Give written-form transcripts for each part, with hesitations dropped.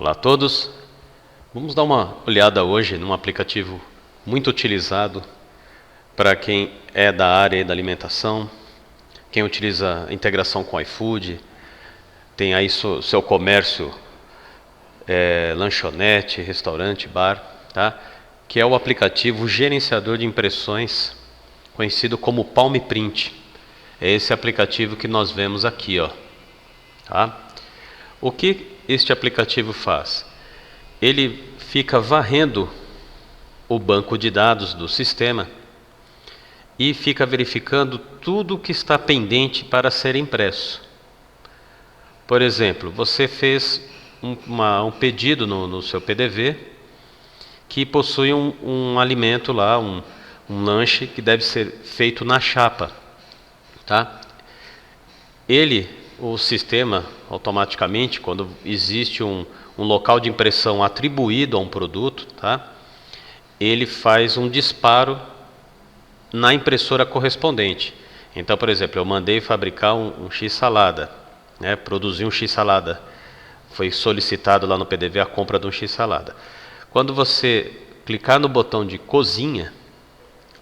Olá a todos. Vamos dar uma olhada hoje num aplicativo muito utilizado para quem é da área da alimentação, quem utiliza a integração com o iFood, tem aí seu comércio, lanchonete, restaurante, bar, tá? Que é o aplicativo gerenciador de impressões, conhecido como Palm Print. É esse aplicativo que nós vemos aqui, ó. Tá? O que este aplicativo faz? Ele fica varrendo o banco de dados do sistema e fica verificando tudo que está pendente para ser impresso. Por exemplo, você fez um pedido no seu PDV que possui um alimento lá, um lanche que deve ser feito na chapa. Tá? O sistema, automaticamente, quando existe um local de impressão atribuído a um produto, tá? Ele faz um disparo na impressora correspondente. Então, por exemplo, eu mandei fabricar um X-salada, né? Produzir um X-salada. Foi solicitado lá no PDV a compra de um X-salada. Quando você clicar no botão de cozinha,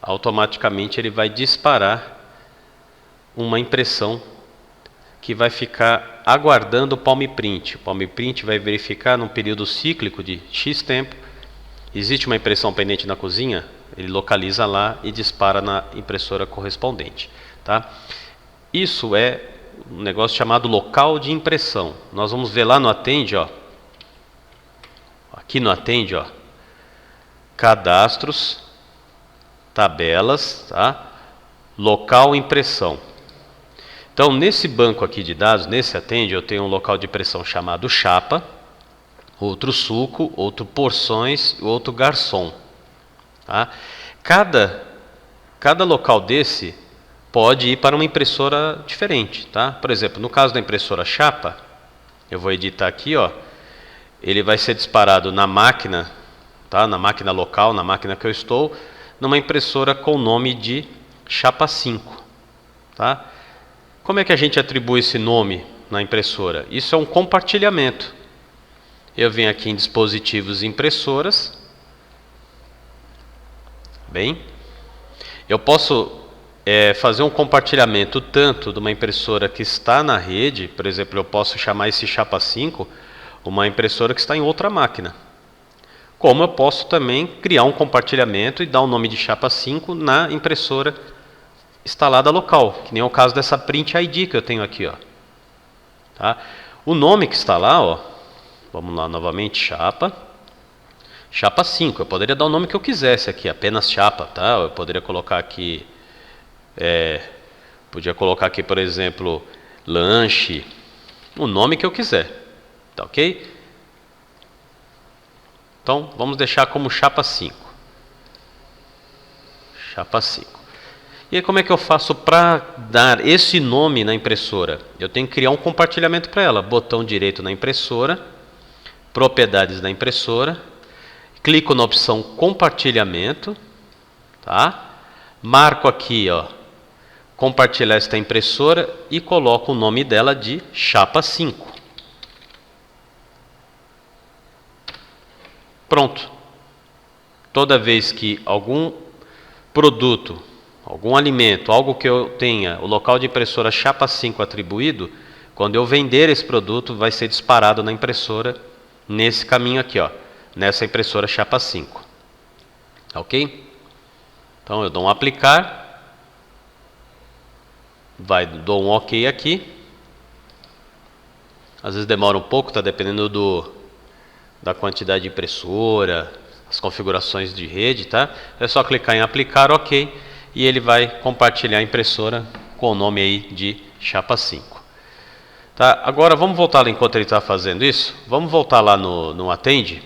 automaticamente ele vai disparar uma impressão que vai ficar aguardando o Palm Print. O Palm Print vai verificar num período cíclico de X tempo. Existe uma impressão pendente na cozinha, ele localiza lá e dispara na impressora correspondente. Tá? Isso é um negócio chamado local de impressão. Nós vamos ver lá no Atende, ó. Aqui no Atende, ó. Cadastros, tabelas, tá? Local impressão. Então, nesse banco aqui de dados, nesse Atende, eu tenho um local de impressão chamado chapa, outro suco, outro porções e outro garçom. Tá? Cada local desse pode ir para uma impressora diferente. Tá? Por exemplo, no caso da impressora chapa, eu vou editar aqui, ó, ele vai ser disparado na máquina, tá? Na máquina local, na máquina que eu estou, numa impressora com o nome de chapa 5. Tá? Como é que a gente atribui esse nome na impressora? Isso é um compartilhamento. Eu venho aqui em dispositivos e impressoras. Bem, eu posso fazer um compartilhamento tanto de uma impressora que está na rede, por exemplo, eu posso chamar esse chapa 5 uma impressora que está em outra máquina. Como eu posso também criar um compartilhamento e dar o nome de chapa 5 na impressora instalada local, que nem é o caso dessa Print ID que eu tenho aqui, ó. Tá? O nome que está lá, ó, vamos lá novamente, chapa 5, eu poderia dar o nome que eu quisesse aqui, apenas chapa, tá? Eu poderia colocar aqui, por exemplo, lanche, o nome que eu quiser, tá ok? Então, vamos deixar como chapa 5. Chapa 5. E aí, como é que eu faço para dar esse nome na impressora? Eu tenho que criar um compartilhamento para ela. Botão direito na impressora, propriedades da impressora, clico na opção compartilhamento, tá? Marco aqui, ó, compartilhar esta impressora e coloco o nome dela de chapa 5. Pronto. Toda vez que algum produto, algum alimento, algo que eu tenha o local de impressora chapa 5 atribuído, quando eu vender esse produto, vai ser disparado na impressora nesse caminho aqui, ó, nessa impressora chapa 5. Ok? Então eu dou um aplicar, dou um ok aqui. Às vezes demora um pouco, tá dependendo da quantidade de impressora, as configurações de rede, tá? É só clicar em aplicar, ok. E ele vai compartilhar a impressora com o nome aí de chapa 5. Tá? Agora vamos voltar lá enquanto ele está fazendo isso. Vamos voltar lá no Atende.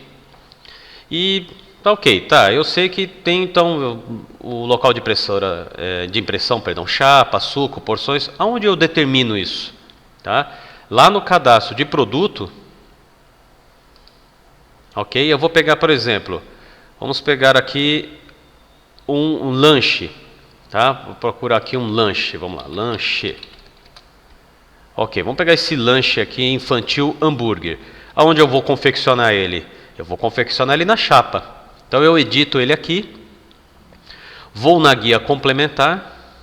E tá ok, tá. Eu sei que tem então o local de impressão, chapa, suco, porções. Aonde eu determino isso? Tá? Lá no cadastro de produto, ok? Eu vou pegar, por exemplo, vamos pegar aqui um lanche. Tá? Vou procurar aqui um lanche, vamos lá, lanche. Ok, vamos pegar esse lanche aqui, infantil hambúrguer. Aonde eu vou confeccionar ele? Eu vou confeccionar ele na chapa. Então eu edito ele aqui, vou na guia complementar,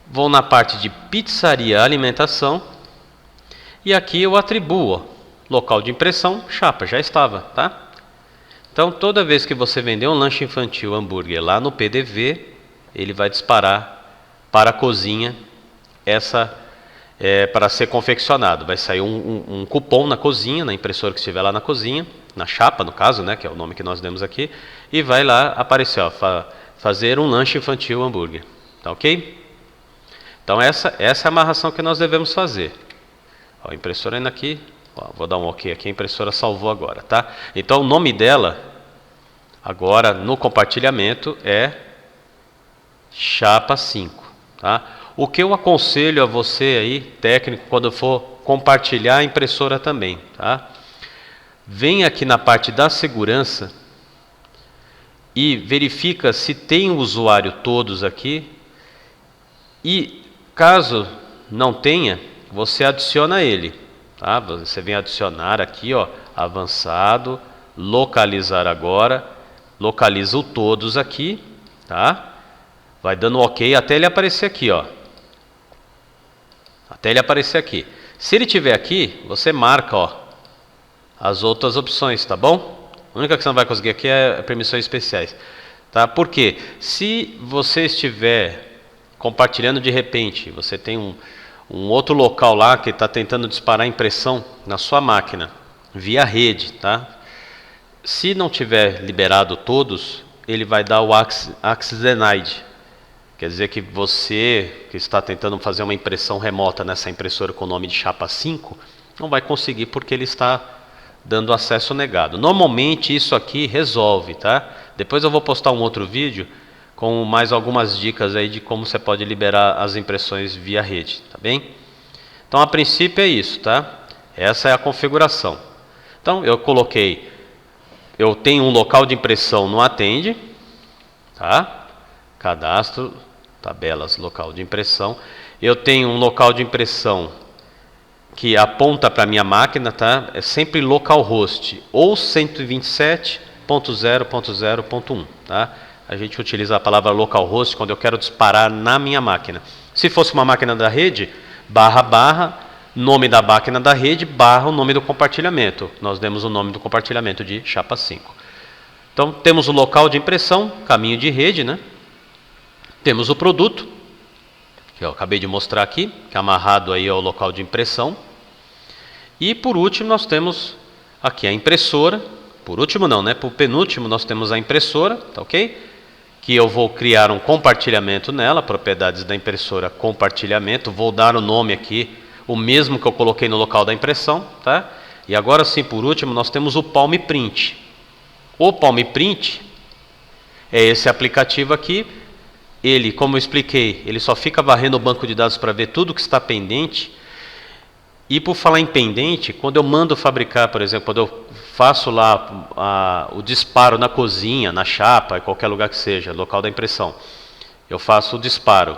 vou na parte de pizzaria alimentação e aqui eu atribuo, ó, local de impressão, chapa, já estava, tá? Então toda vez que você vender um lanche infantil hambúrguer lá no PDV, ele vai disparar para a cozinha para ser confeccionado. Vai sair um cupom na cozinha, na impressora que estiver lá na cozinha, na chapa no caso, né, que é o nome que nós demos aqui, e vai lá aparecer, ó, fazer um lanche infantil hambúrguer, tá ok? Então essa é a amarração que nós devemos fazer. Ó, a impressora indo aqui, ó, vou dar um ok aqui, a impressora salvou agora, tá? Então o nome dela, agora no compartilhamento, é Chapa 5, tá? O que eu aconselho a você aí, técnico, quando for compartilhar a impressora também, tá? Vem aqui na parte da segurança e verifica se tem o usuário todos aqui e caso não tenha, você adiciona ele, tá? Você vem adicionar aqui, ó, avançado, localizar agora, localiza o todos aqui, tá? Vai dando ok até ele aparecer aqui, ó. Até ele aparecer aqui. Se ele tiver aqui, você marca, ó, as outras opções, tá bom? A única que você não vai conseguir aqui é permissões especiais, tá? Porque se você estiver compartilhando de repente, você tem um outro local lá que está tentando disparar impressão na sua máquina via rede, tá? Se não tiver liberado todos, ele vai dar o Access Denied. Quer dizer que você que está tentando fazer uma impressão remota nessa impressora com o nome de Chapa 5, não vai conseguir porque ele está dando acesso negado. Normalmente isso aqui resolve, tá? Depois eu vou postar um outro vídeo com mais algumas dicas aí de como você pode liberar as impressões via rede, tá bem? Então a princípio é isso, tá? Essa é a configuração. Então eu tenho um local de impressão no Atende, tá? Cadastro, tabelas, local de impressão. Eu tenho um local de impressão que aponta para a minha máquina, tá? É sempre localhost ou 127.0.0.1, tá? A gente utiliza a palavra localhost quando eu quero disparar na minha máquina. Se fosse uma máquina da rede, // nome da máquina da rede, / o nome do compartilhamento. Nós demos o nome do compartilhamento de Chapa 5. Então temos o local de impressão, caminho de rede, né? Temos o produto, que eu acabei de mostrar aqui, que é amarrado aí ao local de impressão. E por último nós temos aqui a impressora. Por último não, né? Por penúltimo nós temos a impressora, tá ok? Que eu vou criar um compartilhamento nela, propriedades da impressora, compartilhamento. Vou dar o nome aqui, o mesmo que eu coloquei no local da impressão, tá? E agora sim, por último, nós temos o Palm Print. O Palm Print é esse aplicativo aqui. Ele, como eu expliquei, ele só fica varrendo o banco de dados para ver tudo que está pendente. E por falar em pendente, quando eu mando fabricar, por exemplo, quando eu faço lá o disparo na cozinha, na chapa, em qualquer lugar que seja, local da impressão, eu faço o disparo.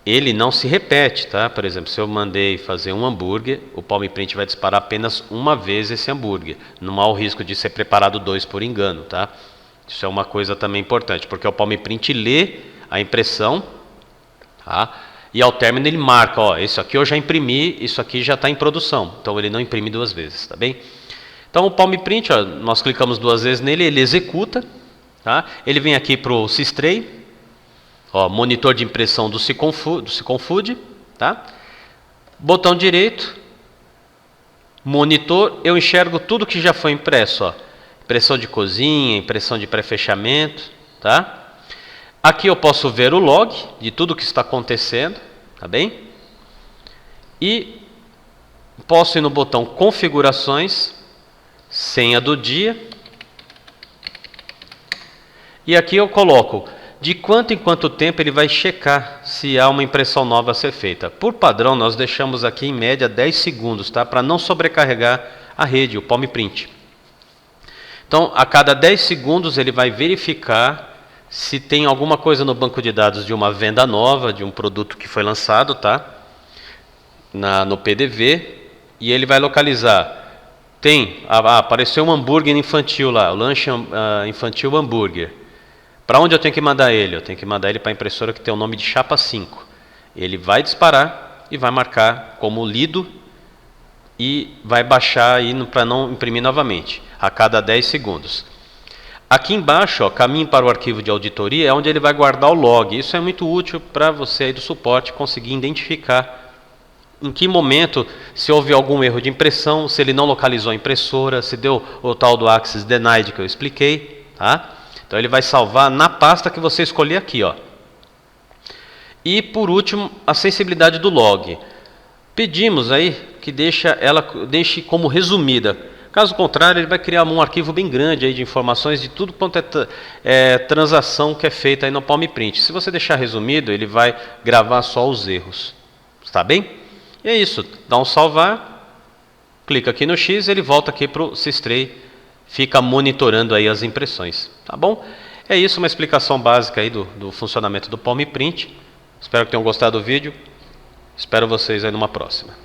Ele não se repete, tá? Por exemplo, se eu mandei fazer um hambúrguer, o Palm Print vai disparar apenas uma vez esse hambúrguer. Não há o risco de ser preparado 2 por engano, tá? Isso é uma coisa também importante, porque o Palm Print lê a impressão, tá? E ao término ele marca, ó, isso aqui eu já imprimi, isso aqui já está em produção. Então ele não imprime 2 vezes, tá bem? Então o Palm Print, ó, nós clicamos 2 vezes nele, ele executa, tá? Ele vem aqui para o Systray, ó, monitor de impressão do Siconfood, tá? Botão direito, monitor, eu enxergo tudo que já foi impresso, ó. Impressão de cozinha, impressão de pré-fechamento, tá? Aqui eu posso ver o log de tudo que está acontecendo, tá bem? E posso ir no botão configurações, senha do dia. E aqui eu coloco de quanto em quanto tempo ele vai checar se há uma impressão nova a ser feita. Por padrão nós deixamos aqui em média 10 segundos, tá? Para não sobrecarregar a rede, o Palm Print. Então, a cada 10 segundos ele vai verificar se tem alguma coisa no banco de dados de uma venda nova, de um produto que foi lançado, tá? No PDV. e ele vai localizar. Apareceu um hambúrguer infantil lá, o lanche infantil hambúrguer. Para onde eu tenho que mandar ele? Eu tenho que mandar ele para a impressora que tem o nome de chapa 5. Ele vai disparar e vai marcar como lido e vai baixar para não imprimir novamente, a cada 10 segundos. Aqui embaixo, caminho para o arquivo de auditoria, é onde ele vai guardar o log. Isso é muito útil para você aí do suporte conseguir identificar em que momento, se houve algum erro de impressão, se ele não localizou a impressora, se deu o tal do Access Denied que eu expliquei. Tá? Então ele vai salvar na pasta que você escolher aqui. Ó. E por último, a sensibilidade do log. Pedimos aí que deixe como resumida. Caso contrário, ele vai criar um arquivo bem grande aí de informações de tudo quanto é transação que é feita aí no Palm Print. Se você deixar resumido, ele vai gravar só os erros. Está bem? E é isso. Dá um salvar, clica aqui no X, ele volta aqui para o Sistray, fica monitorando aí as impressões. Tá bom? É isso, uma explicação básica aí do funcionamento do Palm Print. Espero que tenham gostado do vídeo. Espero vocês aí numa próxima.